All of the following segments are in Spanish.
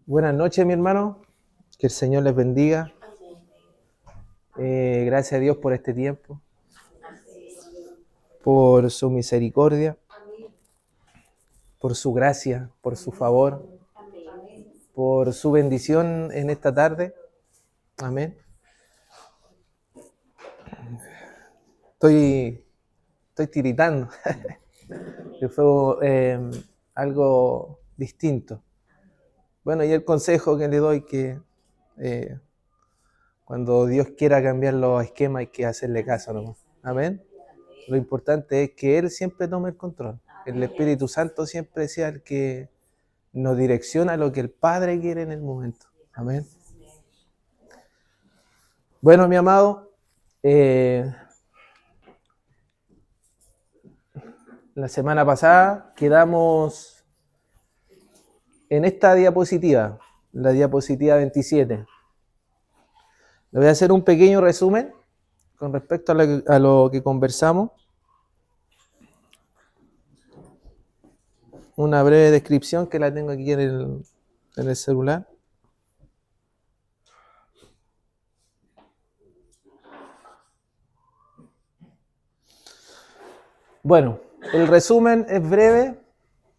Buenas noches, mi hermano. Que el Señor les bendiga. Gracias a Dios por este tiempo, por su misericordia, por su gracia, por su favor, por su bendición en esta tarde. Amén. Estoy tiritando. Fue algo distinto. Bueno, y el consejo que le doy que cuando Dios quiera cambiar los esquemas hay que hacerle caso nomás. Amén. Lo importante es que Él siempre tome el control. El Espíritu Santo siempre sea el que nos direcciona a lo que el Padre quiere en el momento. Amén. Bueno, mi amado, la semana pasada quedamos en esta diapositiva, la diapositiva 27. Le voy a hacer un pequeño resumen con respecto a lo que conversamos. Una breve descripción que la tengo aquí en el celular. Bueno, el resumen es breve,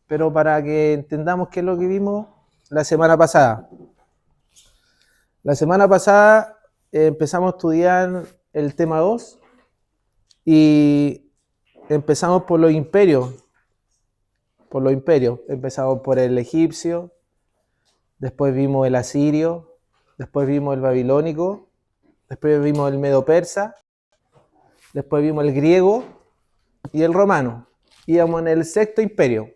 pero para que entendamos qué es lo que vimos la semana pasada. La semana pasada empezamos a estudiar el tema 2 y empezamos por los imperios. Empezamos por el egipcio, después vimos el asirio, después vimos el babilónico, después vimos el medo-persa, después vimos el griego y el romano. Íbamos en el sexto imperio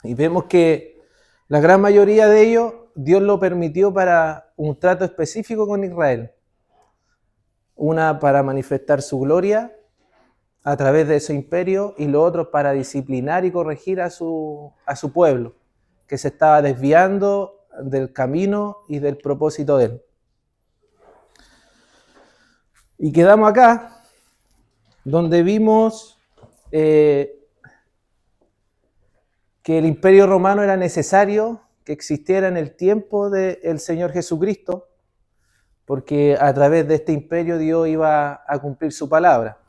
y vemos que la gran mayoría de ellos Dios lo permitió para un trato específico con Israel. Una para manifestar su gloria a través de ese imperio y lo otro para disciplinar y corregir a su pueblo que se estaba desviando del camino y del propósito de él. Y quedamos acá donde vimos que el imperio romano era necesario que existiera en el tiempo del Señor Jesucristo, porque a través de este imperio Dios iba a cumplir su palabra.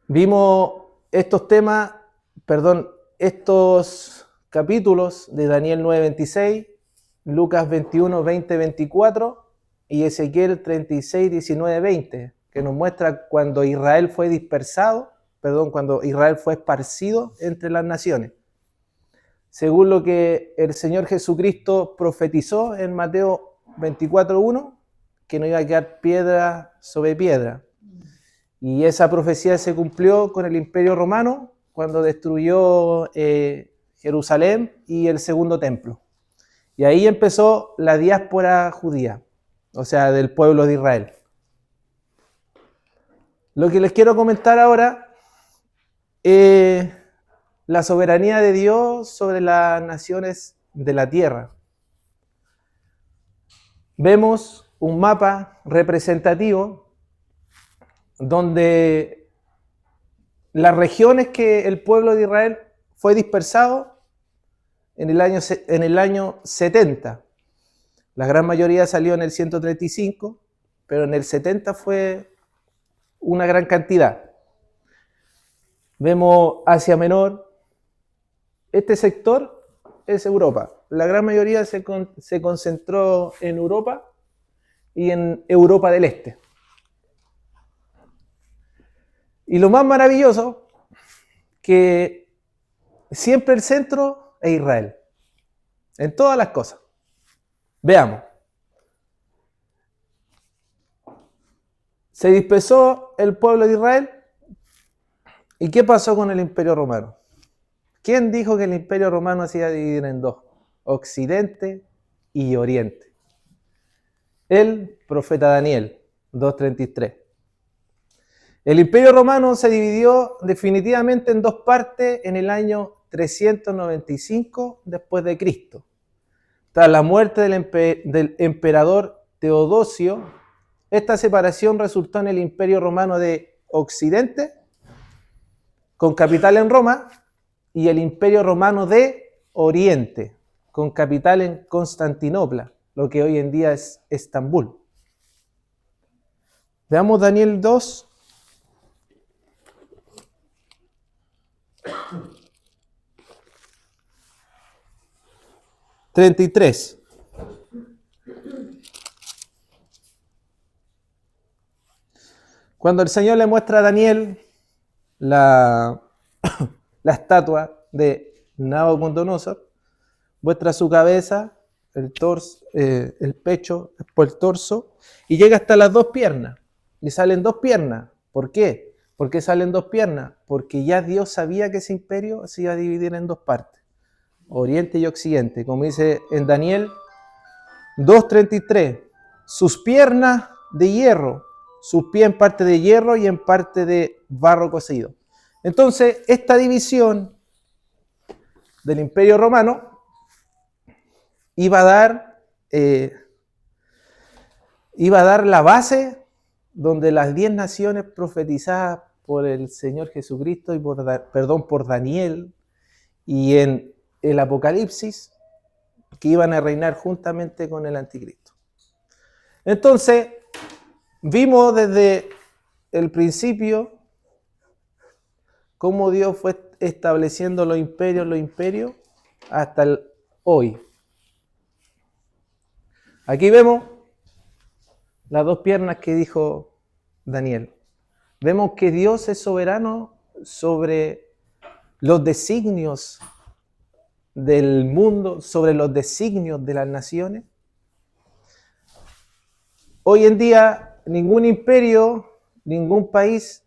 Vimos estos capítulos de Daniel 9:26, Lucas 21, 20, 24 y Ezequiel 36, 19, 20, que nos muestra cuando Israel fue esparcido entre las naciones. Según lo que el Señor Jesucristo profetizó en Mateo 24:1, que no iba a quedar piedra sobre piedra. Y esa profecía se cumplió con el Imperio Romano cuando destruyó Jerusalén y el segundo templo. Y ahí empezó la diáspora judía, o sea, del pueblo de Israel. Lo que les quiero comentar ahora es la soberanía de Dios sobre las naciones de la tierra. Vemos un mapa representativo donde las regiones que el pueblo de Israel fue dispersado en el año 70. La gran mayoría salió en el 135, pero en el 70 fue una gran cantidad. Vemos Asia Menor. Este sector es Europa. La gran mayoría se concentró en Europa y en Europa del Este. Y lo más maravilloso, que siempre el centro es Israel. En todas las cosas. Veamos. Se dispersó el pueblo de Israel. ¿Y qué pasó con el Imperio Romano? ¿Quién dijo que el Imperio Romano se iba a dividir en dos? Occidente y Oriente. El profeta Daniel, 2:33. El Imperio Romano se dividió definitivamente en dos partes en el año 395 después de Cristo. Tras la muerte del emperador Teodosio, esta separación resultó en el Imperio Romano de Occidente, con capital en Roma, y el Imperio Romano de Oriente, con capital en Constantinopla, lo que hoy en día es Estambul. Veamos Daniel 2. $33. Cuando el Señor le muestra a Daniel la estatua de Nabucodonosor, muestra su cabeza, el torso, el pecho, después el torso, y llega hasta las 2 piernas. Y salen 2 piernas. ¿Por qué? ¿Por qué salen 2 piernas? Porque ya Dios sabía que ese imperio se iba a dividir en 2 partes, Oriente y Occidente, como dice en Daniel 2:33. Sus piernas de hierro, sus pies en parte de hierro y en parte de barro cocido. Entonces, esta división del Imperio Romano iba a dar la base donde las 10 naciones profetizadas por el Señor Jesucristo y por Daniel y en el Apocalipsis, que iban a reinar juntamente con el Anticristo. Entonces, vimos desde el principio cómo Dios fue estableciendo los imperios hasta hoy. Aquí vemos las 2 piernas que dijo Daniel. Vemos que Dios es soberano sobre los designios del mundo, sobre los designios de las naciones. Hoy en día ningún imperio, ningún país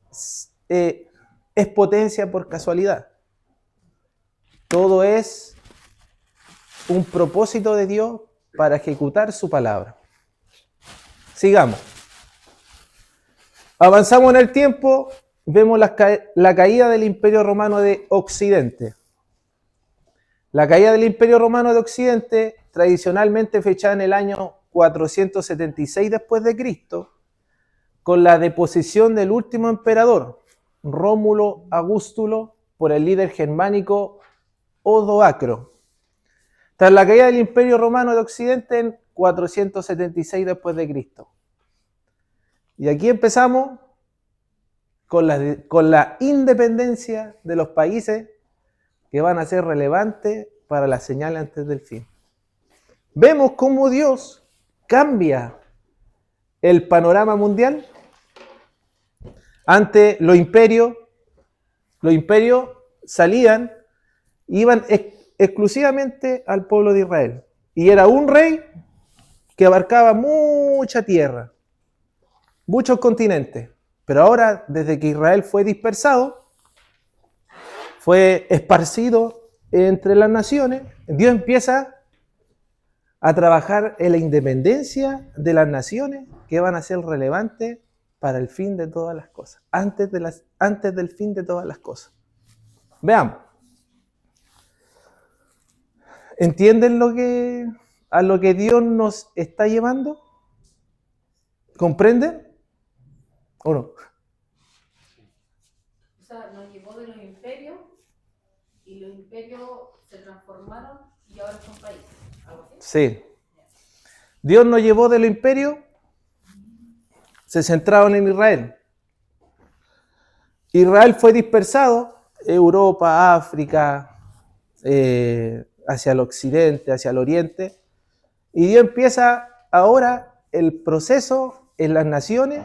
es potencia por casualidad. Todo es un propósito de Dios para ejecutar su palabra. Sigamos. Avanzamos en el tiempo, vemos la caída del Imperio Romano de Occidente. La caída del Imperio Romano de Occidente, tradicionalmente fechada en el año 476 después de Cristo, con la deposición del último emperador, Rómulo Augustulo, por el líder germánico Odoacro. Tras la caída del Imperio Romano de Occidente en 476 después de Cristo. Y aquí empezamos con la independencia de los países que van a ser relevantes para la señal antes del fin. Vemos cómo Dios cambia el panorama mundial. Antes los imperios salían, iban exclusivamente al pueblo de Israel. Y era un rey que abarcaba mucha tierra, muchos continentes. Pero ahora, desde que Israel fue dispersado, fue esparcido entre las naciones, Dios empieza a trabajar en la independencia de las naciones que van a ser relevantes para el fin de todas las cosas, antes del fin de todas las cosas. Veamos. ¿Entienden a lo que Dios nos está llevando? ¿Comprenden? ¿O no? O sea, nos llevó de los imperios y los imperios se transformaron y ahora son países. ¿Algo así? Sí. Dios nos llevó de los imperios, se centraron en Israel. Israel fue dispersado, Europa, África, hacia el occidente, hacia el oriente, y Dios empieza ahora el proceso en las naciones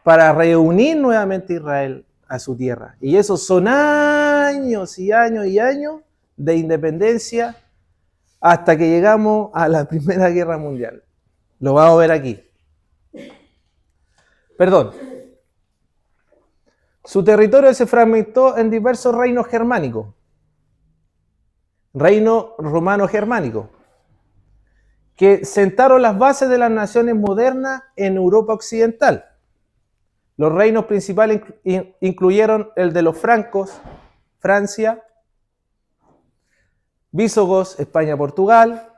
para reunir nuevamente a Israel a su tierra. Y esos son años y años y años de independencia hasta que llegamos a la Primera Guerra Mundial. Lo vamos a ver aquí. Perdón. Su territorio se fragmentó en diversos reinos germánicos. Reino romano germánico, que sentaron las bases de las naciones modernas en Europa occidental. Los reinos principales incluyeron el de los francos, Francia, visigodos, España, Portugal,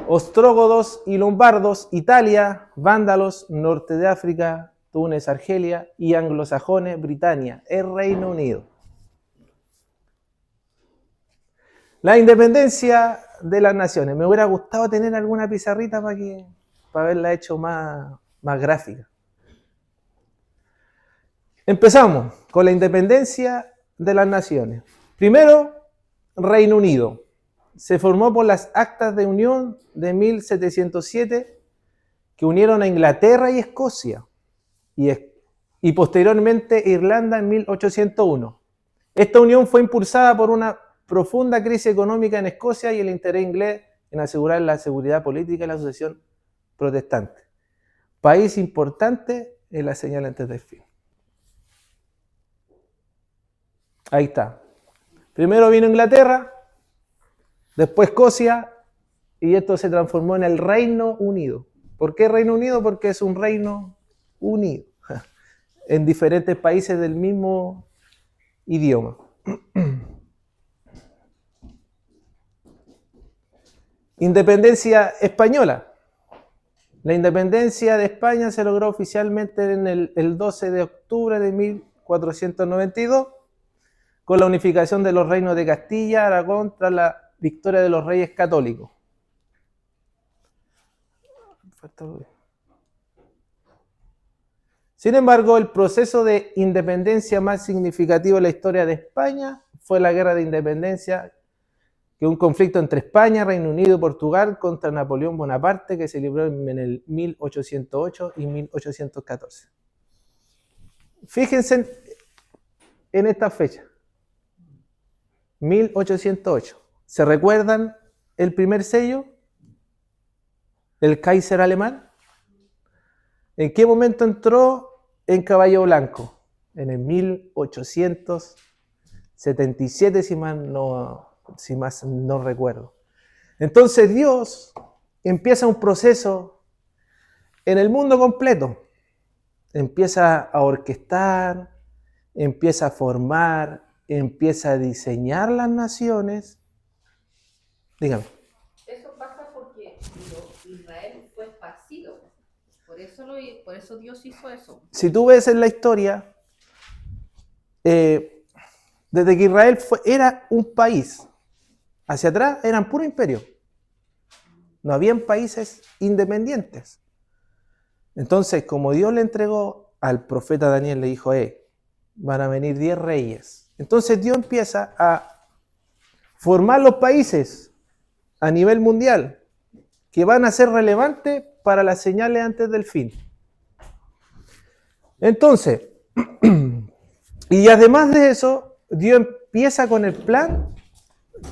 ostrógodos y lombardos, Italia, vándalos, norte de África, Túnez, Argelia y anglosajones, Britania, el Reino Unido. La independencia de las naciones. Me hubiera gustado tener alguna pizarrita para haberla hecho más gráfica. Empezamos con la independencia de las naciones. Primero, Reino Unido. Se formó por las actas de unión de 1707 que unieron a Inglaterra y Escocia y posteriormente Irlanda en 1801. Esta unión fue impulsada por una profunda crisis económica en Escocia y el interés inglés en asegurar la seguridad política y la sucesión protestante. País importante en la señal antes del fin. Ahí está. Primero vino Inglaterra, después Escocia, y esto se transformó en el Reino Unido. ¿Por qué Reino Unido? Porque es un reino unido, en diferentes países del mismo idioma. Independencia española. La independencia de España se logró oficialmente en el 12 de octubre de 1492 con la unificación de los reinos de Castilla, Aragón, tras la victoria de los reyes católicos. Sin embargo, el proceso de independencia más significativo en la historia de España fue la Guerra de Independencia, que es un conflicto entre España, Reino Unido y Portugal contra Napoleón Bonaparte que se libró en el 1808 y 1814. Fíjense en esta fecha, 1808. ¿Se recuerdan el primer sello? El Kaiser alemán. ¿En qué momento entró en caballo blanco? En el 1877, si más no recuerdo. Entonces Dios empieza un proceso en el mundo completo. Empieza a orquestar, empieza a formar, empieza a diseñar las naciones. Dígame. Eso pasa porque Israel fue esparcido. Por eso Dios hizo eso. Si tú ves en la historia, desde que Israel era un país, hacia atrás eran puro imperio. No habían países independientes. Entonces, como Dios le entregó al profeta Daniel, le dijo, van a venir 10 reyes. Entonces Dios empieza a formar los países a nivel mundial que van a ser relevantes para las señales antes del fin. Entonces, y además de eso, Dios empieza con el plan,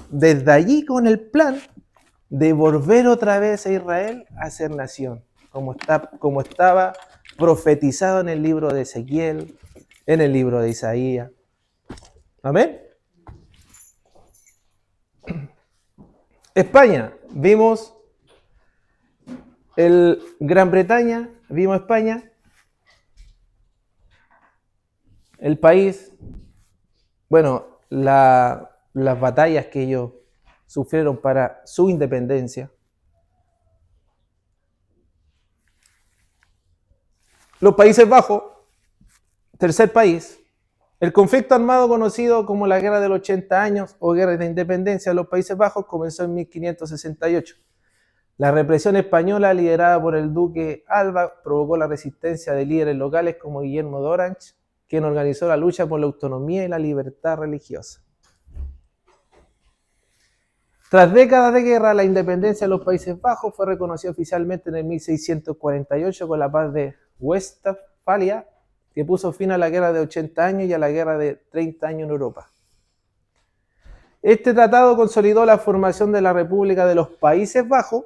desde allí con el plan de volver otra vez a Israel a ser nación, como estaba profetizado en el libro de Ezequiel, en el libro de Isaías. Amén. España, vimos Gran Bretaña, vimos España, el país, bueno, las batallas que ellos sufrieron para su independencia. Los Países Bajos, tercer país, el conflicto armado conocido como la Guerra de los 80 años o Guerra de Independencia de los Países Bajos comenzó en 1568. La represión española liderada por el duque Alba provocó la resistencia de líderes locales como Guillermo de Orange, quien organizó la lucha por la autonomía y la libertad religiosa. Tras décadas de guerra, la independencia de los Países Bajos fue reconocida oficialmente en el 1648 con la paz de Westfalia, que puso fin a la guerra de 80 años y a la guerra de 30 años en Europa. Este tratado consolidó la formación de la República de los Países Bajos,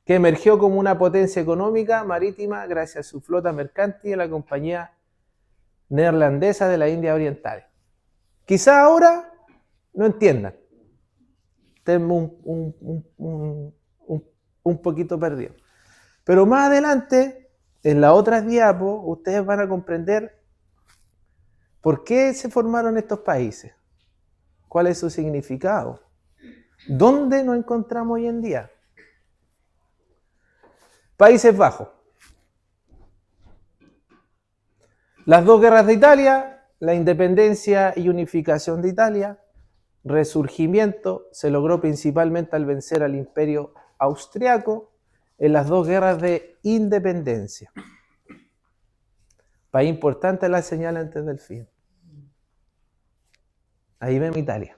que emergió como una potencia económica marítima gracias a su flota mercante y a la compañía neerlandesa de la India Oriental. Quizá ahora no entiendan. Tengo un poquito perdido. Pero más adelante, en las otras diapos, ustedes van a comprender por qué se formaron estos países, cuál es su significado, dónde nos encontramos hoy en día. Países Bajos. Las dos guerras de Italia, la independencia y unificación de Italia, resurgimiento se logró principalmente al vencer al Imperio Austriaco en las dos guerras de independencia. País importante la señal antes del fin. Ahí vemos Italia.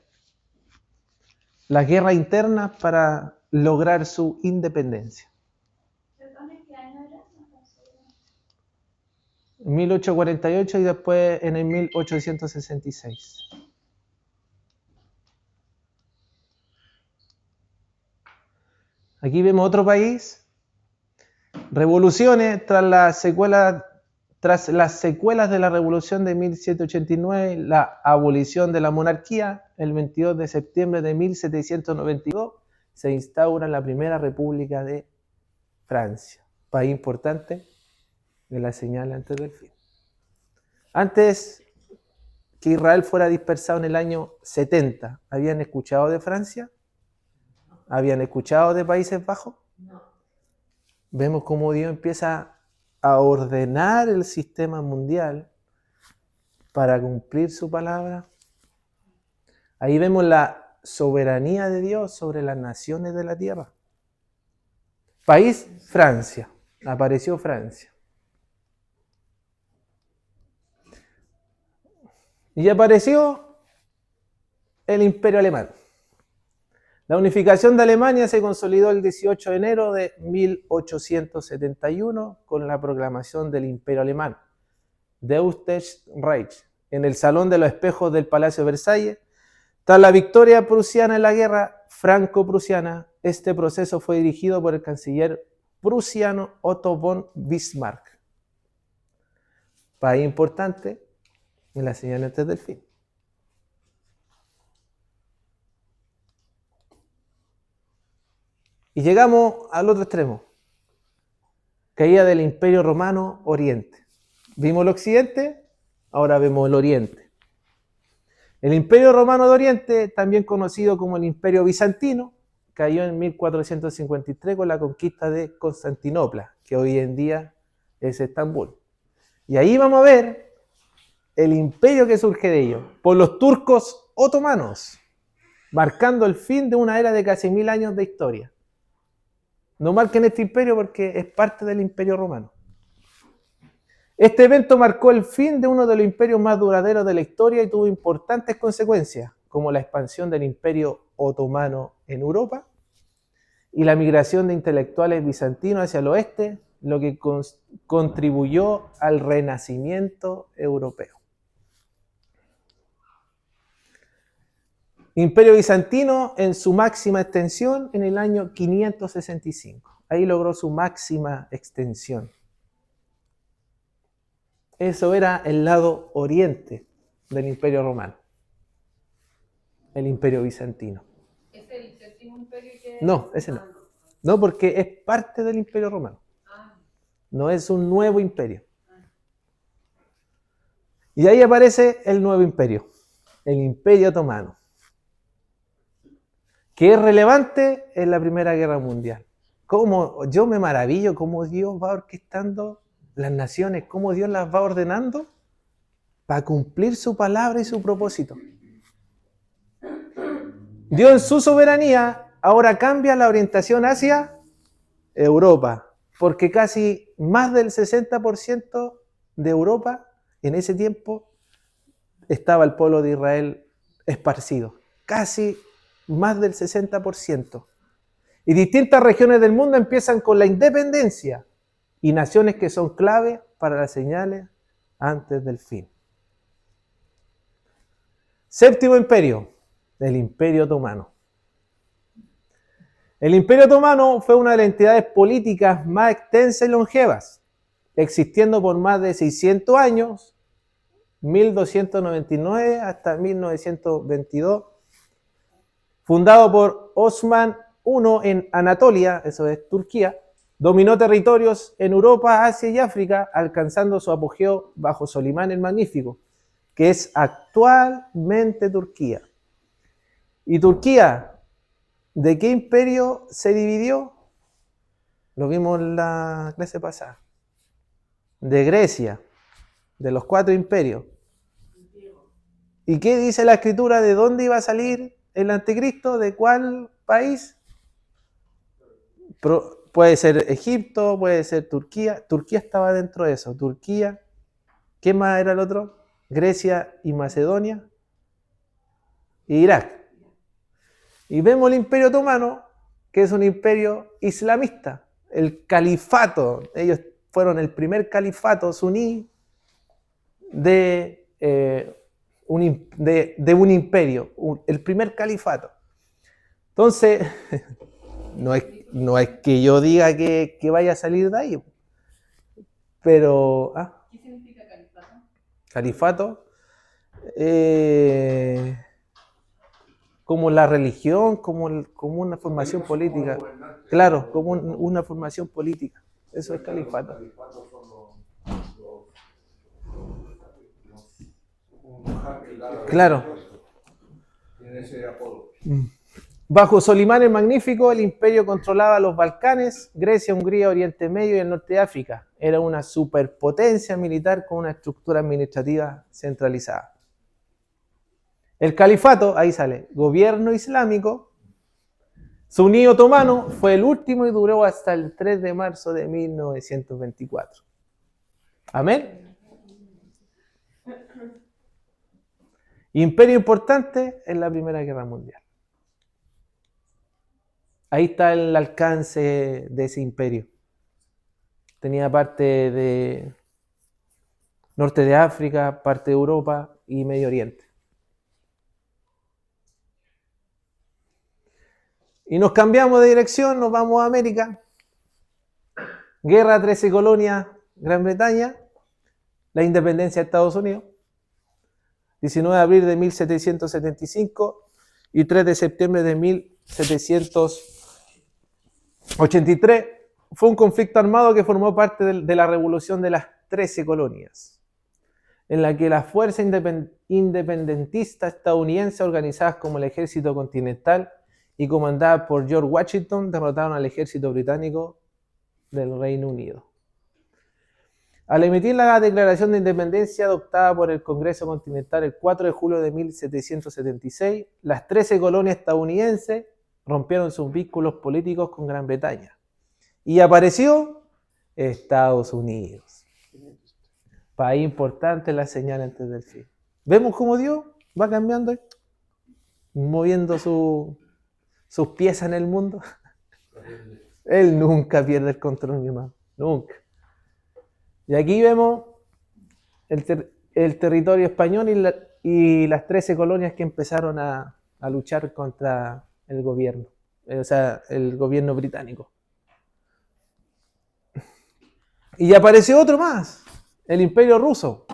Las guerras internas para lograr su independencia. ¿Qué año era? 1848 y después en el 1866. Aquí vemos otro país. Revoluciones tras las secuelas de la Revolución de 1789, la abolición de la monarquía, el 22 de septiembre de 1792, se instaura la primera República de Francia. País importante de la señal antes del fin. Antes que Israel fuera dispersado en el año 70, ¿habían escuchado de Francia? ¿Habían escuchado de Países Bajos? No. Vemos cómo Dios empieza a ordenar el sistema mundial para cumplir su palabra. Ahí vemos la soberanía de Dios sobre las naciones de la tierra. País, Francia. Apareció Francia. Y apareció el Imperio Alemán. La unificación de Alemania se consolidó el 18 de enero de 1871 con la proclamación del Imperio Alemán, Deutsches Reich, en el Salón de los Espejos del Palacio de Versalles. Tras la victoria prusiana en la guerra franco-prusiana, este proceso fue dirigido por el canciller prusiano Otto von Bismarck. País importante en la señal antes del fin. Y llegamos al otro extremo. Caída del Imperio Romano Oriente. Vimos el Occidente, ahora vemos el Oriente. El Imperio Romano de Oriente, también conocido como el Imperio Bizantino, cayó en 1453 con la conquista de Constantinopla, que hoy en día es Estambul. Y ahí vamos a ver el imperio que surge de ellos, por los turcos otomanos, marcando el fin de una era de casi 1000 años de historia. No marquen este imperio porque es parte del Imperio Romano. Este evento marcó el fin de uno de los imperios más duraderos de la historia y tuvo importantes consecuencias, como la expansión del Imperio Otomano en Europa y la migración de intelectuales bizantinos hacia el oeste, lo que contribuyó al renacimiento europeo. Imperio Bizantino en su máxima extensión en el año 565. Ahí logró su máxima extensión. Eso era el lado oriente del Imperio Romano. El Imperio Bizantino. ¿Es el séptimo imperio que...? No, ese no. No, porque es parte del Imperio Romano. No es un nuevo imperio. Y ahí aparece el nuevo imperio, el Imperio Otomano, que es relevante en la Primera Guerra Mundial. Yo me maravillo cómo Dios va orquestando las naciones, cómo Dios las va ordenando para cumplir su palabra y su propósito. Dios en su soberanía ahora cambia la orientación hacia Europa, porque casi más del 60% de Europa en ese tiempo estaba el pueblo de Israel esparcido, casi más del 60%. Y distintas regiones del mundo empiezan con la independencia y naciones que son clave para las señales antes del fin. Séptimo imperio, el Imperio Otomano. El Imperio Otomano fue una de las entidades políticas más extensas y longevas, existiendo por más de 600 años, 1299 hasta 1922, fundado por Osman I en Anatolia, eso es Turquía. Dominó territorios en Europa, Asia y África, alcanzando su apogeo bajo Solimán el Magnífico, que es actualmente Turquía. ¿Y Turquía, de qué imperio se dividió? Lo vimos en la clase pasada. De Grecia, de los 4 imperios. ¿Y qué dice la Escritura? ¿De dónde iba a salir el anticristo? ¿De cuál país? Puede ser Egipto, puede ser Turquía. Turquía estaba dentro de eso. Turquía. ¿Qué más era el otro? Grecia y Macedonia. E Irak. Y vemos el Imperio Otomano, que es un imperio islamista. El califato. Ellos fueron el primer califato suní de un imperio. El primer califato. Entonces, no es que yo diga que vaya a salir de ahí. Pero, ¿Qué significa califato? Califato, como la religión, como una formación política. Claro, como una formación política. Eso es califato. Claro. Bajo Solimán el Magnífico, el imperio controlaba los Balcanes, Grecia, Hungría, Oriente Medio y el norte de África. Era una superpotencia militar con una estructura administrativa centralizada. El califato, ahí sale, gobierno islámico, suní otomano, fue el último y duró hasta el 3 de marzo de 1924. Amén. Imperio importante en la Primera Guerra Mundial. Ahí está el alcance de ese imperio. Tenía parte de norte de África, parte de Europa y Medio Oriente. Y nos cambiamos de dirección, nos vamos a América. Guerra 13 colonias, Gran Bretaña. La independencia de Estados Unidos. 19 de abril de 1775 y 3 de septiembre de 1783. Fue un conflicto armado que formó parte de la revolución de las 13 colonias, en la que las fuerzas independentistas estadounidenses, organizadas como el Ejército Continental y comandadas por George Washington, derrotaron al ejército británico del Reino Unido. Al emitir la Declaración de Independencia adoptada por el Congreso Continental el 4 de julio de 1776, las 13 colonias estadounidenses rompieron sus vínculos políticos con Gran Bretaña. Y apareció Estados Unidos. País importante, la señal antes del fin. ¿Vemos cómo Dios va cambiando, moviendo sus piezas en el mundo? Él nunca pierde el control, mi hermano. Nunca. Y aquí vemos el territorio español y las 13 colonias que empezaron a luchar contra el gobierno, o sea, el gobierno británico. Y apareció otro más, el Imperio Ruso,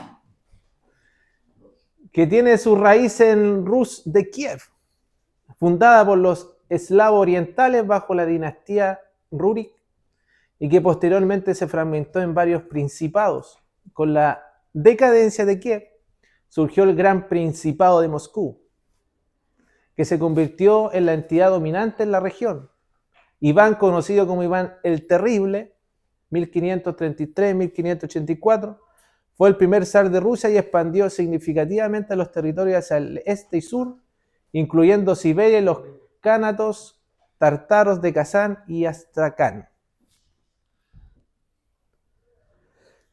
que tiene su raíz en Rus de Kiev, fundada por los eslavos orientales bajo la dinastía Rurik, y que posteriormente se fragmentó en varios principados. Con la decadencia de Kiev surgió el Gran Principado de Moscú, que se convirtió en la entidad dominante en la región. Iván, conocido como Iván el Terrible, 1533-1584, fue el primer zar de Rusia y expandió significativamente los territorios hacia el este y sur, incluyendo Siberia y los cánatos tártaros de Kazán y Astracán.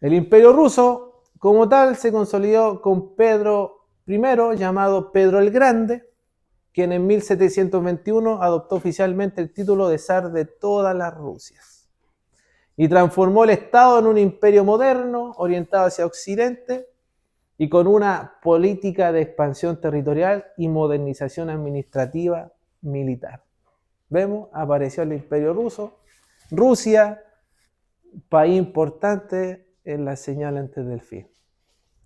El Imperio Ruso, como tal, se consolidó con Pedro I, llamado Pedro el Grande, quien en 1721 adoptó oficialmente el título de zar de todas las Rusias y transformó el Estado en un imperio moderno, orientado hacia Occidente y con una política de expansión territorial y modernización administrativa militar. Vemos, apareció el Imperio Ruso, Rusia, país importante en la señal antes del fin.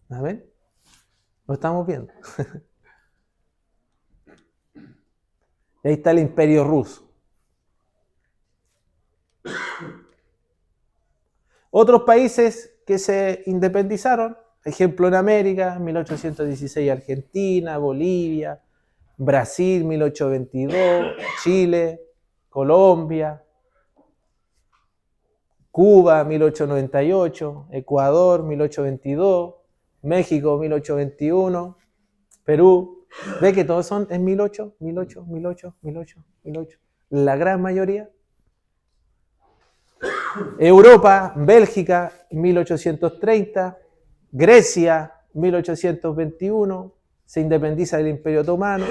¿Amén? ¿Lo estamos viendo? Y ahí está el Imperio Ruso. Otros países que se independizaron, ejemplo en América, 1816 Argentina, Bolivia, Brasil 1822, Chile, Colombia, Cuba 1898, Ecuador 1822, México 1821, Perú. Ve que todos son en 1008, 1008, 1008, 1008, 1008. La gran mayoría. Europa, Bélgica, 1830. Grecia, 1821. Se independiza del Imperio Otomano.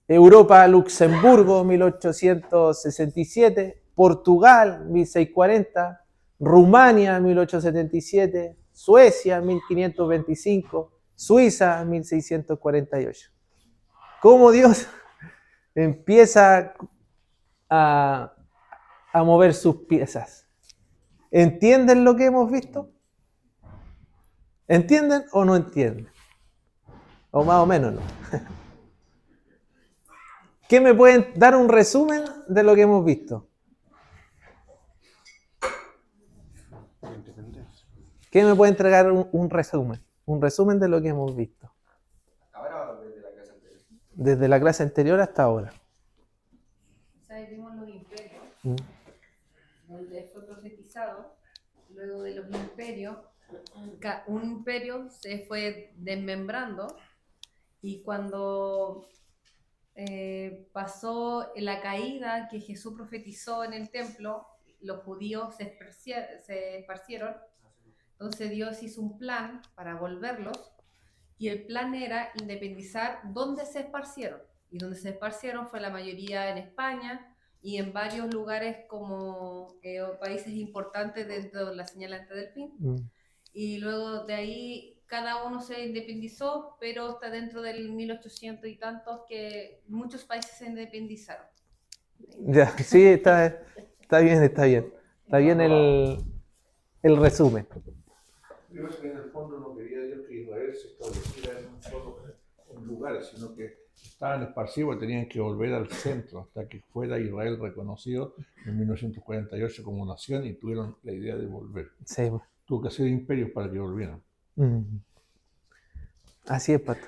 Europa, Luxemburgo, 1867. Portugal, 1640. Rumania, 1877. Suecia, 1525. Suiza, 1648. ¿Cómo Dios empieza a mover sus piezas? ¿Entienden lo que hemos visto? ¿Entienden o no entienden? O más o menos no. ¿Qué me pueden dar un resumen de lo que hemos visto? ¿Qué me puede entregar un resumen? Un resumen de lo que hemos visto. ¿Ahora o desde la clase anterior? Desde la clase anterior hasta ahora. O sea, vimos los imperios, Mm. donde fue profetizado. Luego de los imperios, un imperio se fue desmembrando, y cuando pasó la caída que Jesús profetizó en el templo, los judíos se esparcieron. Entonces Dios hizo un plan para volverlos, y el plan era independizar dónde se esparcieron. Y donde se esparcieron fue la mayoría en España y en varios lugares como países importantes dentro de la señal antes del fin. Y luego de ahí cada uno se independizó, pero está dentro del 1800 y tantos que muchos países se independizaron. Ya, sí, está bien, está bien. Está bien el resumen. Yo creo que en el fondo no quería Dios que Israel se estableciera en un solo lugar, sino que estaban esparcidos y tenían que volver al centro hasta que fuera Israel reconocido en 1948 como nación y tuvieron la idea de volver. Sí. Tuvo que hacer imperios para que volvieran. Así es, Pato.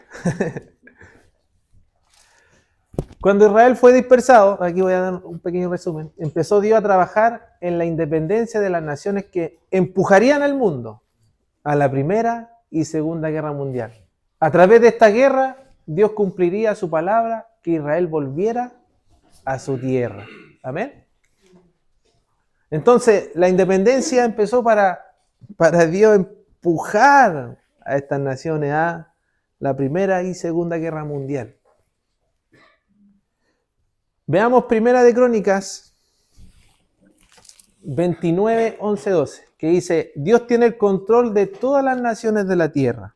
Cuando Israel fue dispersado, aquí voy a dar un pequeño resumen, empezó Dios a trabajar en la independencia de las naciones que empujarían al mundo a la Primera y Segunda Guerra Mundial. A través de esta guerra, Dios cumpliría su palabra, que Israel volviera a su tierra. Amén. Entonces, la independencia empezó para Dios empujar a estas naciones a la Primera y Segunda Guerra Mundial. Veamos Primera de Crónicas 29, 11, 12, que dice: Dios tiene el control de todas las naciones de la tierra.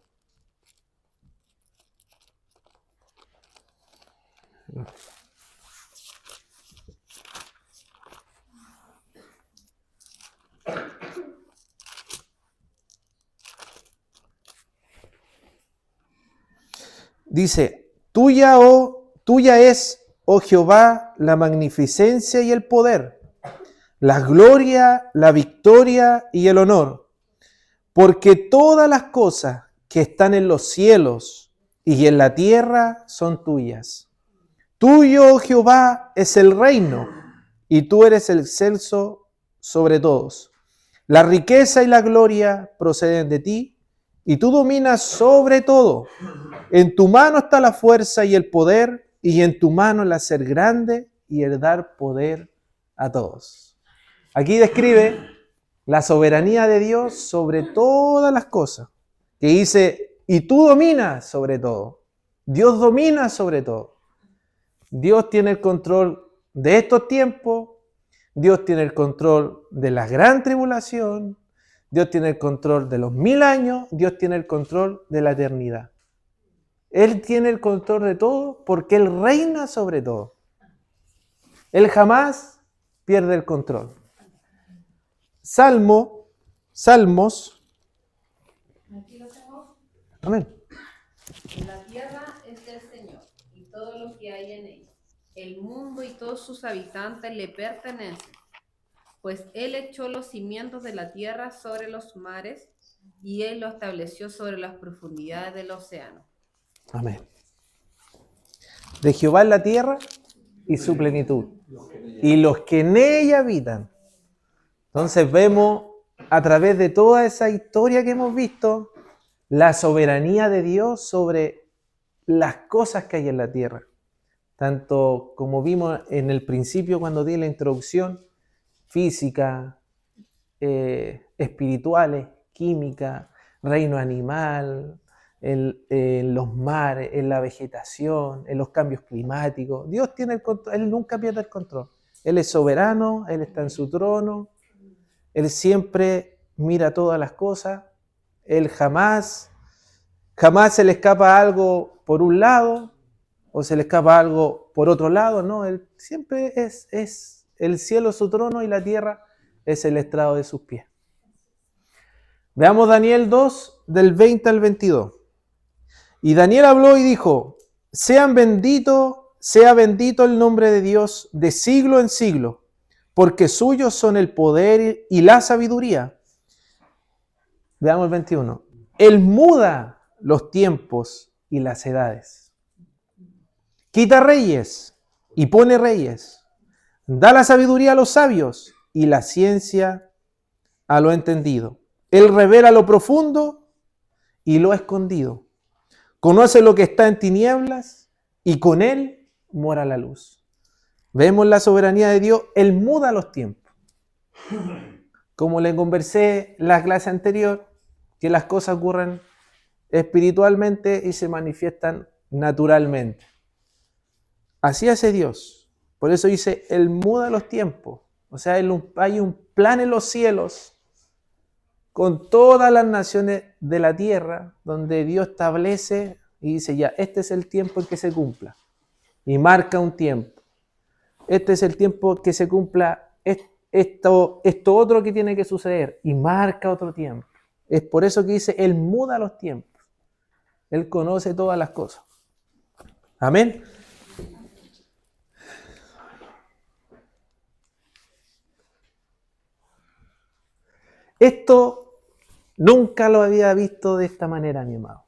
Dice: tuya es, oh Jehová, la magnificencia y el poder, la gloria, la victoria y el honor, porque todas las cosas que están en los cielos y en la tierra son tuyas. Tuyo, oh Jehová, es el reino, y tú eres el excelso sobre todos. La riqueza y la gloria proceden de ti, y tú dominas sobre todo. En tu mano está la fuerza y el poder, y en tu mano el hacer grande y el dar poder a todos. Aquí describe la soberanía de Dios sobre todas las cosas, que dice: y tú dominas sobre todo. Dios domina sobre todo. Dios tiene el control de estos tiempos, Dios tiene el control de la gran tribulación, Dios tiene el control de los 1000 años, Dios tiene el control de la eternidad. Él tiene el control de todo porque Él reina sobre todo. Él jamás pierde el control. Salmos. Aquí lo tengo. Amén. La tierra es del Señor y todo lo que hay en ella. El mundo y todos sus habitantes le pertenecen, pues Él echó los cimientos de la tierra sobre los mares y Él lo estableció sobre las profundidades del océano. Amén. De Jehová es la tierra y su plenitud, y los que en ella habitan. Entonces vemos a través de toda esa historia que hemos visto la soberanía de Dios sobre las cosas que hay en la tierra. Tanto como vimos en el principio cuando di la introducción, física, espirituales, química, reino animal, en los mares, en la vegetación, en los cambios climáticos. Dios tiene el control, Él nunca pierde el control. Él es soberano, Él está en su trono, Él siempre mira todas las cosas, Él jamás se le escapa algo por un lado o se le escapa algo por otro lado, no, Él siempre es el cielo es su trono y la tierra es el estrado de sus pies. Veamos Daniel 2, del 20 al 22. Y Daniel habló y dijo, sea bendito el nombre de Dios de siglo en siglo, porque suyos son el poder y la sabiduría. Veamos el 21. Él muda los tiempos y las edades. Quita reyes y pone reyes. Da la sabiduría a los sabios y la ciencia a lo entendido. Él revela lo profundo y lo escondido. Conoce lo que está en tinieblas y con él mora la luz. Vemos la soberanía de Dios. Él muda los tiempos. Como le conversé en la clase anterior, que las cosas ocurren espiritualmente y se manifiestan naturalmente. Así hace Dios. Por eso dice, Él muda los tiempos. O sea, hay un plan en los cielos con todas las naciones de la tierra, donde Dios establece y dice, ya, este es el tiempo en que se cumpla. Y marca un tiempo. Este es el tiempo que se cumpla esto otro que tiene que suceder. Y marca otro tiempo. Es por eso que dice, Él muda los tiempos. Él conoce todas las cosas. Amén. Esto nunca lo había visto de esta manera, mi amado.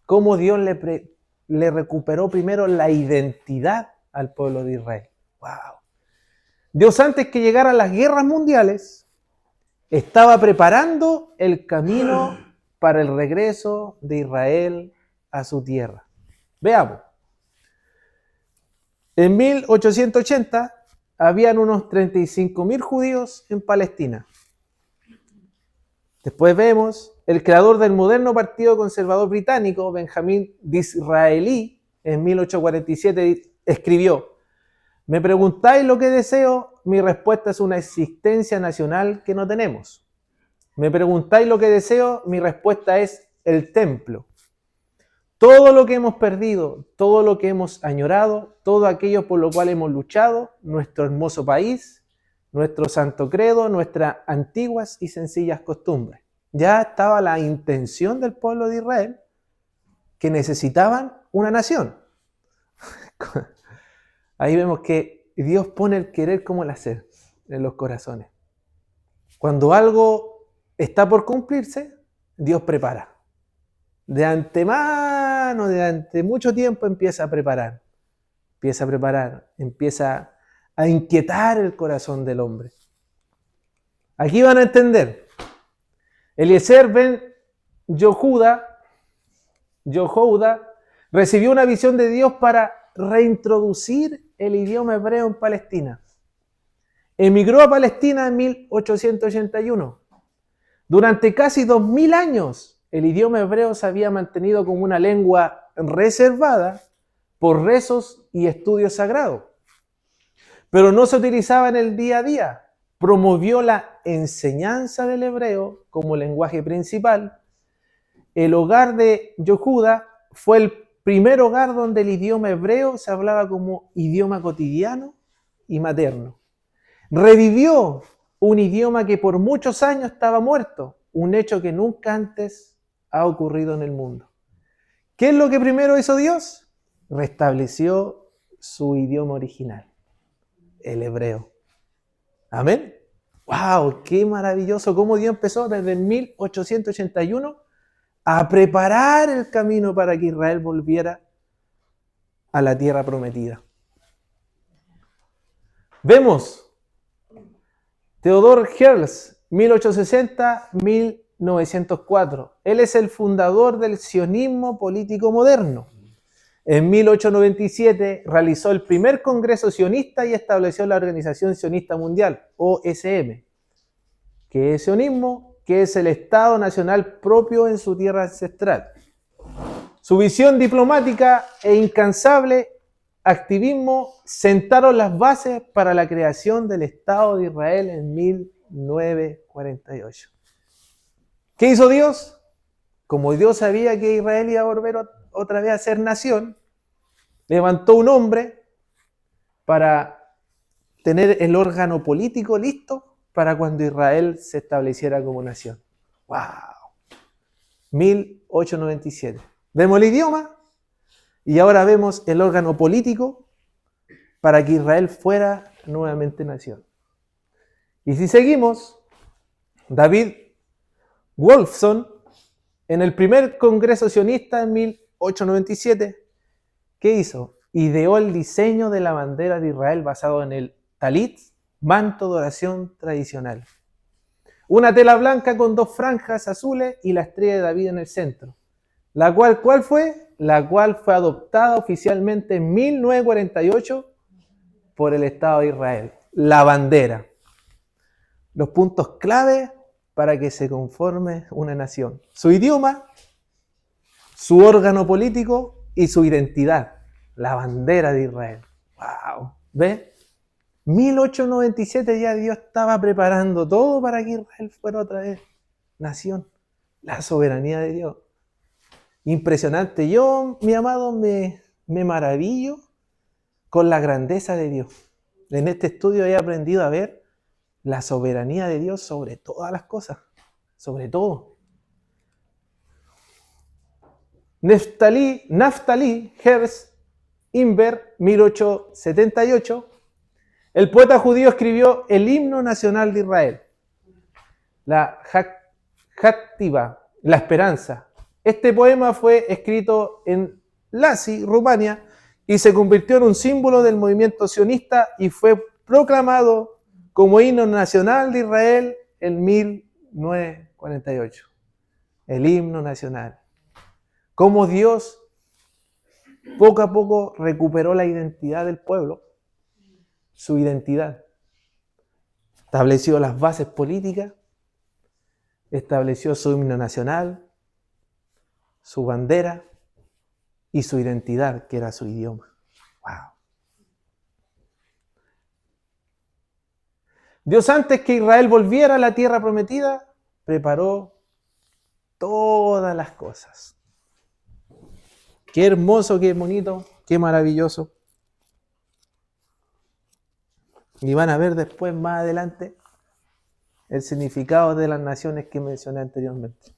Cómo Dios le recuperó primero la identidad al pueblo de Israel. ¡Wow! Dios, antes que llegaran las guerras mundiales, estaba preparando el camino para el regreso de Israel a su tierra. Veamos. En 1880 habían unos 35.000 judíos en Palestina. Después vemos el creador del moderno Partido Conservador Británico, Benjamin Disraeli, en 1847 escribió: me preguntáis lo que deseo, mi respuesta es una existencia nacional que no tenemos. Me preguntáis lo que deseo, mi respuesta es el templo. Todo lo que hemos perdido, todo lo que hemos añorado, todo aquello por lo cual hemos luchado, nuestro hermoso país, nuestro santo credo, nuestras antiguas y sencillas costumbres. Ya estaba la intención del pueblo de Israel que necesitaban una nación. Ahí vemos que Dios pone el querer como el hacer en los corazones. Cuando algo está por cumplirse, Dios prepara. De antemano, de mucho tiempo empieza a preparar. Empieza a inquietar el corazón del hombre. Aquí van a entender. Eliezer ben Yehuda recibió una visión de Dios para reintroducir el idioma hebreo en Palestina. Emigró a Palestina en 1881. Durante casi 2000 años, el idioma hebreo se había mantenido como una lengua reservada por rezos y estudios sagrados. Pero no se utilizaba en el día a día. Promovió la enseñanza del hebreo como lenguaje principal. El hogar de Yehuda fue el primer hogar donde el idioma hebreo se hablaba como idioma cotidiano y materno. Revivió un idioma que por muchos años estaba muerto, un hecho que nunca antes ha ocurrido en el mundo. ¿Qué es lo que primero hizo Dios? Restableció su idioma original, el hebreo. Amén. ¡Wow! ¡Qué maravilloso! Cómo Dios empezó desde 1881 a preparar el camino para que Israel volviera a la tierra prometida. Vemos Theodor Herzl, 1860-1900. 1904. Él es el fundador del sionismo político moderno. En 1897 realizó el primer congreso sionista y estableció la Organización Sionista Mundial, OSM. ¿Qué es sionismo? Que es el Estado nacional propio en su tierra ancestral. Su visión diplomática e incansable activismo sentaron las bases para la creación del Estado de Israel en 1948. ¿Qué hizo Dios? Como Dios sabía que Israel iba a volver otra vez a ser nación, levantó un hombre para tener el órgano político listo para cuando Israel se estableciera como nación. ¡Wow! 1897. Vemos el idioma y ahora vemos el órgano político para que Israel fuera nuevamente nación. Y si seguimos, David Wolfson, en el primer congreso sionista en 1897, ¿qué hizo? Ideó el diseño de la bandera de Israel basado en el talit, manto de oración tradicional. Una tela blanca con dos franjas azules y la estrella de David en el centro. La cual, ¿cuál fue? La cual fue adoptada oficialmente en 1948 por el Estado de Israel. La bandera. Los puntos clave para que se conforme una nación. Su idioma, su órgano político y su identidad. La bandera de Israel. ¡Wow! ¿Ves? 1897 ya Dios estaba preparando todo para que Israel fuera otra vez nación. La soberanía de Dios. Impresionante. Yo, mi amado, me maravillo con la grandeza de Dios. En este estudio he aprendido a ver la soberanía de Dios sobre todas las cosas. Sobre todo. Naftali Herz Imber, 1878, el poeta judío escribió el himno nacional de Israel, la Haktiva, la esperanza. Este poema fue escrito en Iași, Rumania, y se convirtió en un símbolo del movimiento sionista y fue proclamado como himno nacional de Israel en 1948. El himno nacional. Cómo Dios poco a poco recuperó la identidad del pueblo, su identidad. Estableció las bases políticas, estableció su himno nacional, su bandera y su identidad, que era su idioma. ¡Wow! Dios, antes que Israel volviera a la tierra prometida, preparó todas las cosas. Qué hermoso, qué bonito, qué maravilloso. Y van a ver después, más adelante, el significado de las naciones que mencioné anteriormente.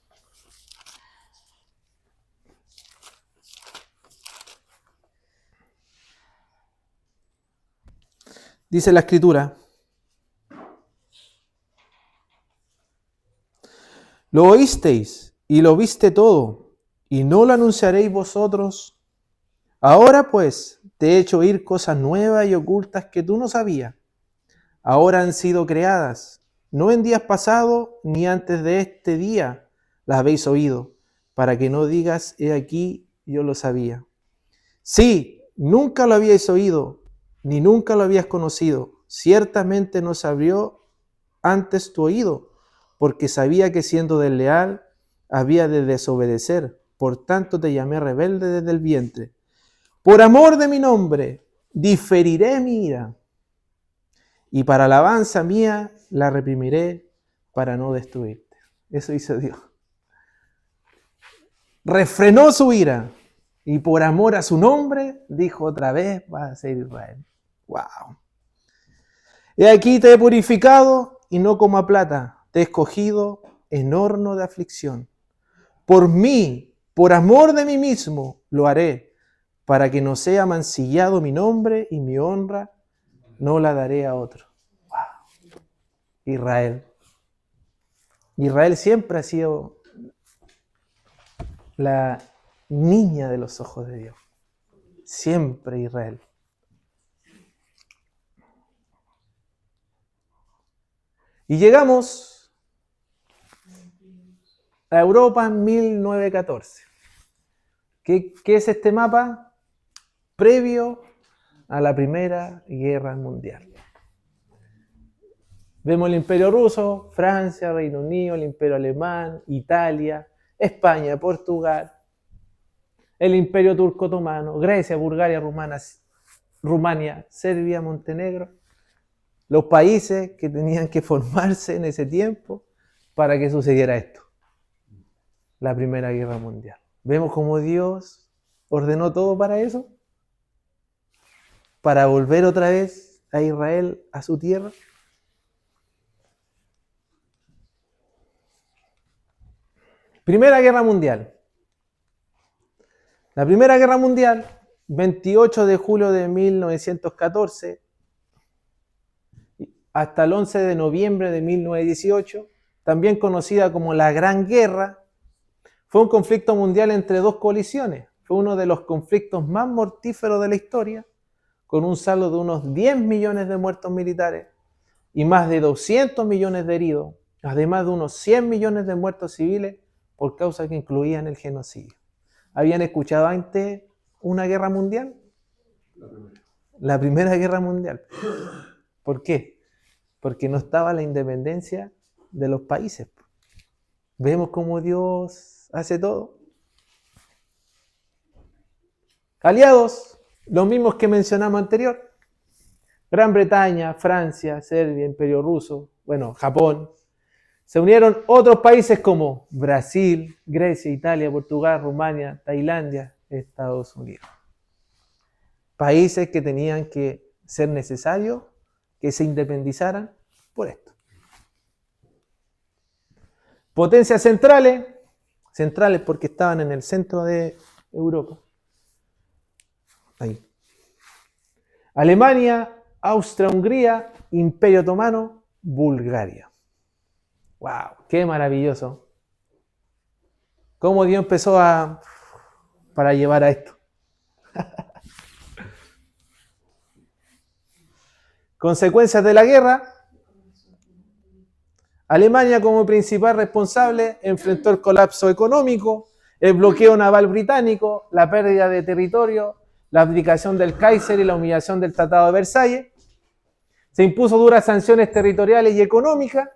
Dice la Escritura: lo oísteis y lo viste todo, y no lo anunciaréis vosotros. Ahora pues te he hecho oír cosas nuevas y ocultas que tú no sabías. Ahora han sido creadas, no en días pasados ni antes de este día las habéis oído, para que no digas, he aquí, yo lo sabía. Sí, nunca lo habíais oído, ni nunca lo habías conocido. Ciertamente no se abrió antes tu oído, porque sabía que siendo desleal había de desobedecer. Por tanto te llamé rebelde desde el vientre. Por amor de mi nombre, diferiré mi ira, y para alabanza mía la reprimiré para no destruirte. Eso hizo Dios. Refrenó su ira, y por amor a su nombre, dijo otra vez, va a ser Israel. ¡Wow! He aquí te he purificado, y no como a plata, te he escogido en horno de aflicción. Por mí, por amor de mí mismo, lo haré, para que no sea mancillado mi nombre y mi honra no la daré a otro. ¡Wow! Israel. Israel siempre ha sido la niña de los ojos de Dios. Siempre Israel. Y llegamos a Europa en 1914. ¿Qué es este mapa? Previo a la Primera Guerra Mundial. Vemos el Imperio Ruso, Francia, Reino Unido, el Imperio Alemán, Italia, España, Portugal, el Imperio Turco Otomano, Grecia, Bulgaria, Rumania, Serbia, Montenegro. Los países que tenían que formarse en ese tiempo para que sucediera esto. La Primera Guerra Mundial. Vemos cómo Dios ordenó todo para eso. Para volver otra vez a Israel, a su tierra. Primera Guerra Mundial. La Primera Guerra Mundial, 28 de julio de 1914 hasta el 11 de noviembre de 1918, también conocida como la Gran Guerra, fue un conflicto mundial entre dos coaliciones. Fue uno de los conflictos más mortíferos de la historia, con un saldo de unos 10 millones de muertos militares y más de 200 millones de heridos, además de unos 100 millones de muertos civiles por causas que incluían el genocidio. ¿Habían escuchado antes una guerra mundial? La Primera Guerra Mundial. ¿Por qué? Porque no estaba la independencia de los países. Vemos cómo Dios hace todo. Aliados, los mismos que mencionamos anterior. Gran Bretaña, Francia, Serbia, Imperio Ruso, Japón. Se unieron otros países como Brasil, Grecia, Italia, Portugal, Rumania, Tailandia, Estados Unidos. Países que tenían que ser necesarios que se independizaran por esto. Potencias centrales porque estaban en el centro de Europa. Ahí. Alemania, Austria-Hungría, Imperio Otomano, Bulgaria. ¡Wow! ¡Qué maravilloso! ¿Cómo Dios empezó para llevar a esto? Consecuencias de la guerra. Alemania, como principal responsable, enfrentó el colapso económico, el bloqueo naval británico, la pérdida de territorio, la abdicación del Kaiser y la humillación del Tratado de Versalles. Se impuso duras sanciones territoriales y económicas.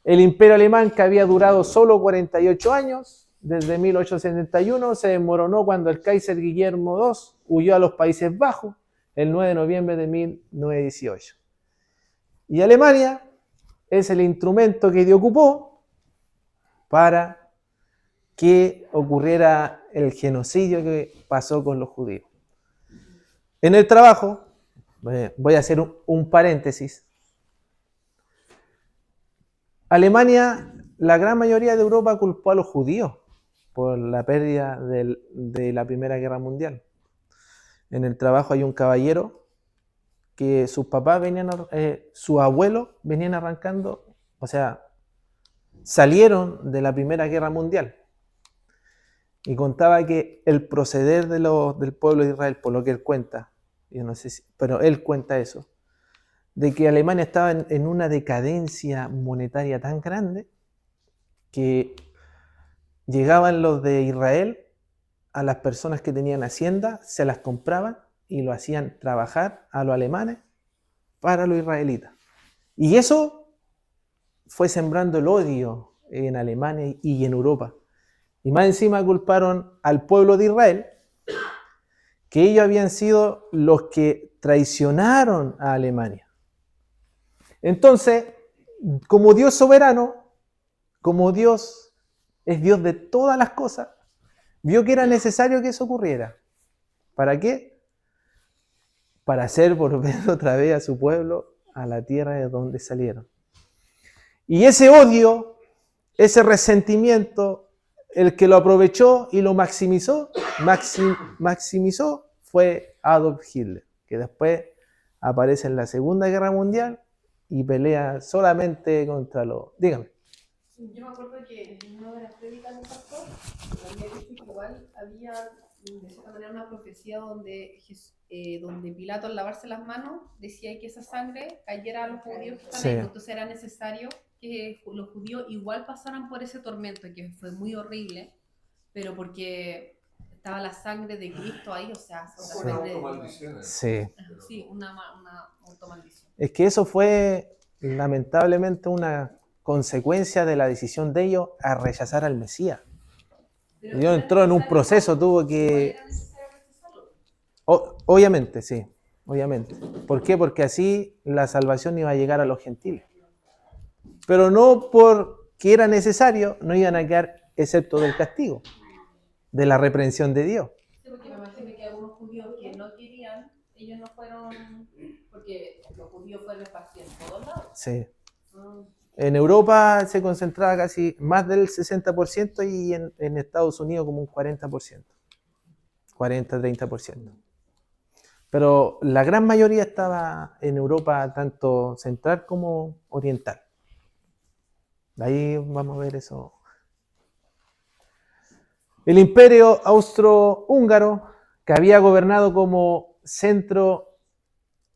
El Imperio Alemán, que había durado solo 48 años, desde 1871, se desmoronó cuando el Kaiser Guillermo II huyó a los Países Bajos el 9 de noviembre de 1918. Y Alemania es el instrumento que Dios ocupó para que ocurriera el genocidio que pasó con los judíos. En el trabajo, voy a hacer un paréntesis. Alemania, la gran mayoría de Europa culpó a los judíos por la pérdida de la Primera Guerra Mundial. En el trabajo hay un caballero que sus papás sus abuelos venían arrancando, salieron de la Primera Guerra Mundial. Y contaba que el proceder del pueblo de Israel, por lo que él cuenta, yo no sé pero él cuenta eso, de que Alemania estaba en una decadencia monetaria tan grande que llegaban los de Israel a las personas que tenían hacienda, se las compraban y lo hacían trabajar a los alemanes para los israelitas. Y eso fue sembrando el odio en Alemania y en Europa. Y más encima culparon al pueblo de Israel, que ellos habían sido los que traicionaron a Alemania. Entonces, como Dios soberano, como Dios es Dios de todas las cosas, vio que era necesario que eso ocurriera. ¿Para qué? Para hacer volver otra vez a su pueblo a la tierra de donde salieron. Y ese odio, ese resentimiento, el que lo aprovechó y lo maximizó fue Adolf Hitler, que después aparece en la Segunda Guerra Mundial y pelea solamente contra los... Dígame. Yo me acuerdo que en una de las prédicas del pastor había dicho que igual había de cierta manera una profecía donde Pilato al lavarse las manos decía que esa sangre cayera a los judíos que estaban ahí, entonces era necesario que los judíos igual pasaran por ese tormento, que fue muy horrible, pero porque estaba la sangre de Cristo ahí, o sea, Fue la una sangre de Dios. automaldición. Sí. Sí, una automaldición. Es que eso fue lamentablemente una consecuencia de la decisión de ellos a rechazar al Mesías. Pero Dios era entró en un necesario- proceso, tuvo igual que... era necesario rechazarlo. Obviamente, sí, obviamente. ¿Por qué? Porque así la salvación iba a llegar a los gentiles. Pero no porque era necesario, no iban a quedar excepto del castigo, de la reprensión de Dios. Sí, porque me imagino que algunos judíos que no querían, ellos no fueron, porque los judíos fueron esparcidos en todos lados. Sí. Ah, En Europa se concentraba casi más del 60% y en Estados Unidos como un 40%. 40-30%. Pero la gran mayoría estaba en Europa, tanto central como oriental. Ahí vamos a ver eso. El imperio austrohúngaro, que había gobernado como centro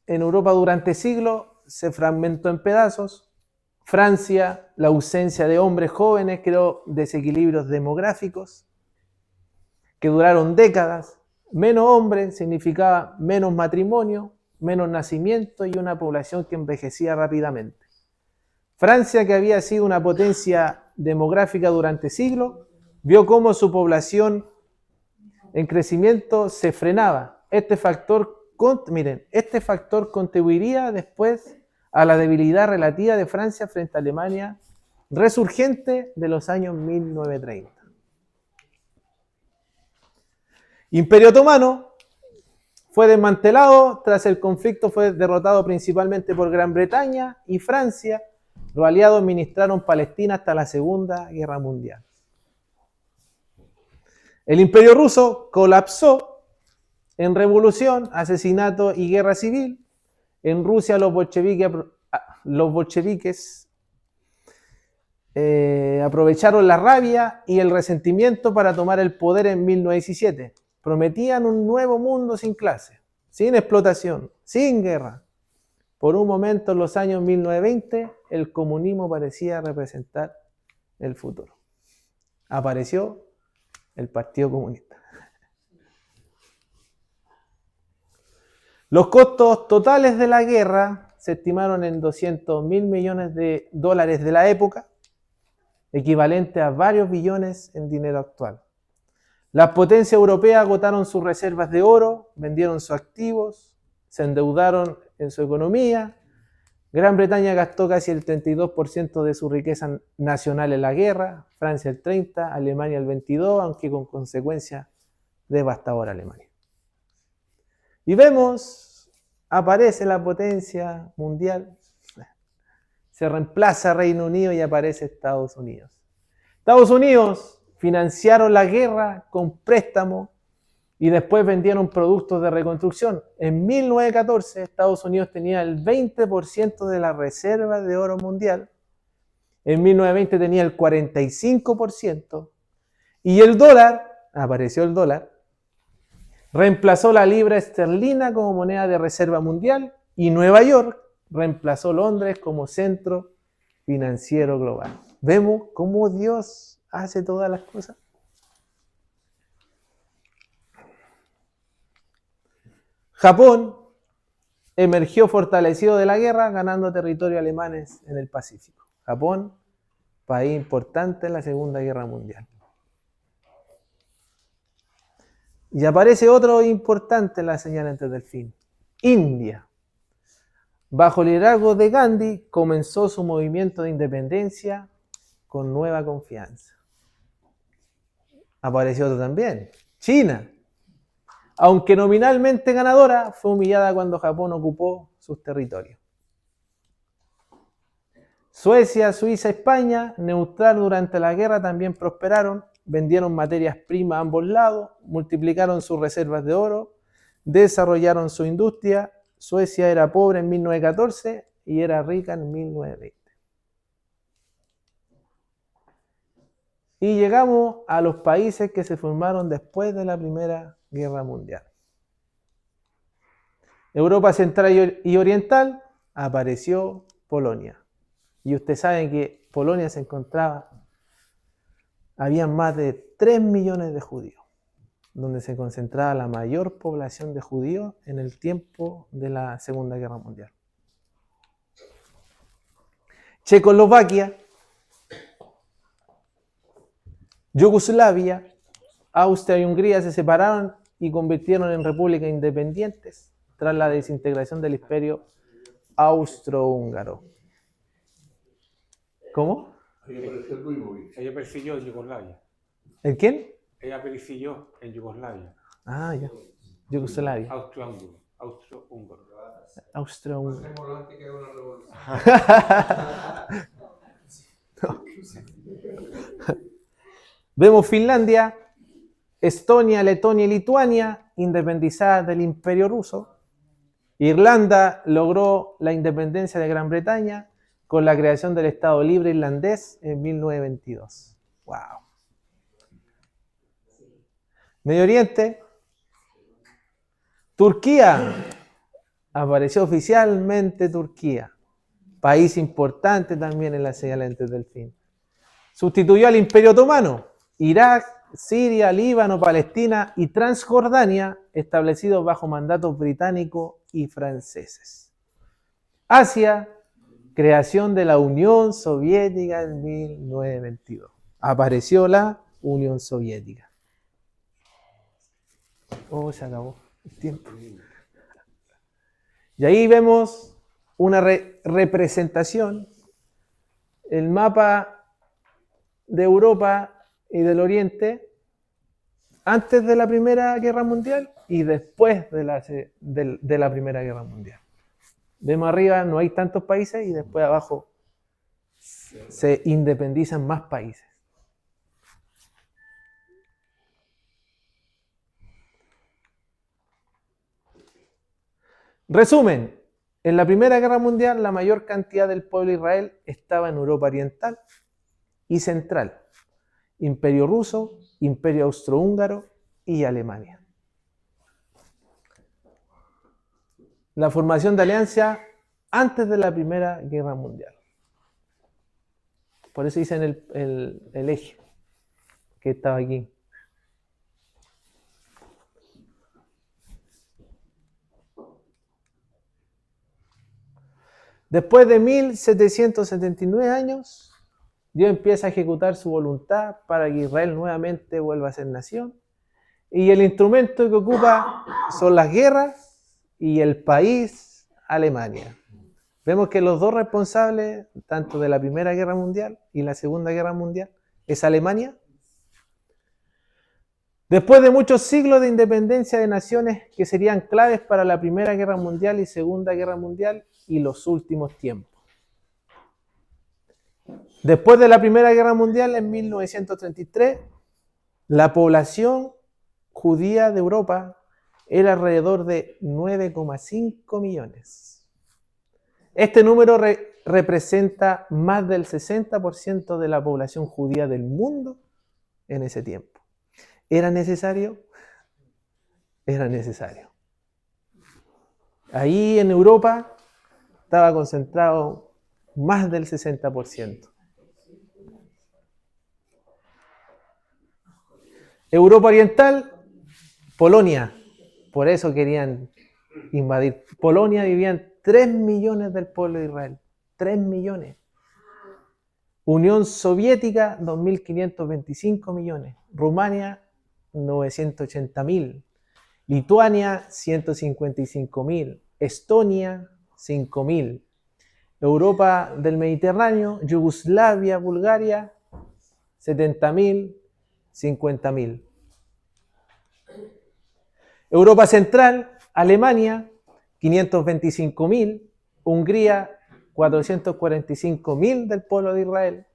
en Europa durante siglos, se fragmentó en pedazos. Francia, la ausencia de hombres jóvenes creó desequilibrios demográficos que duraron décadas. Menos hombres significaba menos matrimonio, menos nacimiento y una población que envejecía rápidamente. Francia, que había sido una potencia demográfica durante siglos, vio cómo su población en crecimiento se frenaba. Este factor contribuiría después a la debilidad relativa de Francia frente a Alemania, resurgente de los años 1930. Imperio Otomano fue desmantelado tras el conflicto, fue derrotado principalmente por Gran Bretaña y Francia. Los aliados administraron Palestina hasta la Segunda Guerra Mundial. El Imperio Ruso colapsó en revolución, asesinato y guerra civil. En Rusia los bolcheviques aprovecharon la rabia y el resentimiento para tomar el poder en 1917. Prometían un nuevo mundo sin clase, sin explotación, sin guerra. Por un momento en los años 1920 el comunismo parecía representar el futuro. Apareció el Partido Comunista. Los costos totales de la guerra se estimaron en 200.000 millones de dólares de la época, equivalente a varios billones en dinero actual. Las potencias europeas agotaron sus reservas de oro, vendieron sus activos, se endeudaron en su economía. Gran Bretaña gastó casi el 32% de su riqueza nacional en la guerra, Francia el 30%, Alemania el 22%, aunque con consecuencias devastadoras Alemania. Y vemos, aparece la potencia mundial, se reemplaza Reino Unido y aparece Estados Unidos. Estados Unidos financiaron la guerra con préstamos y después vendieron productos de reconstrucción. En 1914 Estados Unidos tenía el 20% de la reserva de oro mundial, en 1920 tenía el 45% y el dólar, apareció el dólar, reemplazó la libra esterlina como moneda de reserva mundial y Nueva York reemplazó Londres como centro financiero global. ¿Vemos cómo Dios hace todas las cosas? Japón emergió fortalecido de la guerra, ganando territorios alemanes en el Pacífico. Japón, país importante en la Segunda Guerra Mundial. Y aparece otro importante en la señal antes del fin. India. Bajo el liderazgo de Gandhi, comenzó su movimiento de independencia con nueva confianza. Apareció otro también. China. Aunque nominalmente ganadora, fue humillada cuando Japón ocupó sus territorios. Suecia, Suiza, España, neutral durante la guerra, también prosperaron, vendieron materias primas a ambos lados, multiplicaron sus reservas de oro, desarrollaron su industria. Suecia era pobre en 1914 y era rica en 1920. Y llegamos a los países que se formaron después de la Primera Guerra Mundial. Europa Central y Oriental, apareció Polonia. Y ustedes saben que Polonia se encontraba, había más de 3 millones de judíos, donde se concentraba la mayor población de judíos en el tiempo de la Segunda Guerra Mundial. Checoslovaquia, Yugoslavia, Austria y Hungría se separaron y convirtieron en repúblicas independientes tras la desintegración del imperio austrohúngaro. ¿Cómo? Ahí apareció Duimovich. Ella persiguió en Yugoslavia. ¿El quién? Ella persiguió en Yugoslavia. Ah, ya. Yugoslavia. Austrohúngaro. Austrohúngaro. Austrohúngaro. Hacémoslo antes que haga una revolución. Vemos Finlandia, Estonia, Letonia y Lituania independizadas del Imperio Ruso. Irlanda logró la independencia de Gran Bretaña con la creación del Estado Libre Irlandés en 1922. ¡Wow! Medio Oriente, Turquía. Apareció oficialmente Turquía, país importante también en las señales antes del fin. Sustituyó al Imperio Otomano. Irak, Siria, Líbano, Palestina y Transjordania establecidos bajo mandatos británicos y franceses. Asia, creación de la Unión Soviética en 1922. Apareció la Unión Soviética. Oh, se acabó el tiempo. Y ahí vemos una representación, el mapa de Europa y del Oriente antes de la Primera Guerra Mundial y después de la Primera Guerra Mundial. Vemos arriba no hay tantos países y después abajo se independizan más países. Resumen, en la Primera Guerra Mundial la mayor cantidad del pueblo de Israel estaba en Europa Oriental y Central, Imperio Ruso, Imperio Austrohúngaro y Alemania. La formación de alianza antes de la Primera Guerra Mundial. Por eso dicen el eje que estaba aquí. Después de 1779 años, Dios empieza a ejecutar su voluntad para que Israel nuevamente vuelva a ser nación. Y el instrumento que ocupa son las guerras y el país, Alemania. Vemos que los dos responsables, tanto de la Primera Guerra Mundial y la Segunda Guerra Mundial, es Alemania. Después de muchos siglos de independencia de naciones que serían claves para la Primera Guerra Mundial y Segunda Guerra Mundial y los últimos tiempos. Después de la Primera Guerra Mundial, en 1933, la población judía de Europa era alrededor de 9,5 millones. Este número representa más del 60% de la población judía del mundo en ese tiempo. ¿Era necesario? Era necesario. Ahí en Europa estaba concentrado más del 60%. Europa Oriental, Polonia. Por eso querían invadir. Polonia vivían 3 millones del pueblo de Israel. 3 millones. Unión Soviética, 2.525 millones. Rumania, 980.000. Lituania, 155.000. Estonia, 5.000. Europa del Mediterráneo, Yugoslavia, Bulgaria, 70.000, 50.000. Europa Central, Alemania, 525.000. Hungría, 445.000 del pueblo de Israel.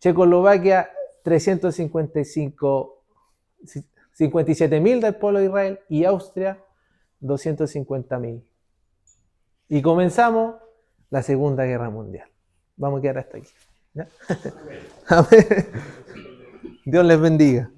Checoslovaquia, 57.000 del pueblo de Israel. Y Austria, 250.000. Y comenzamos la Segunda Guerra Mundial. Vamos a quedar hasta aquí. ¿Ya? Amén. Dios les bendiga.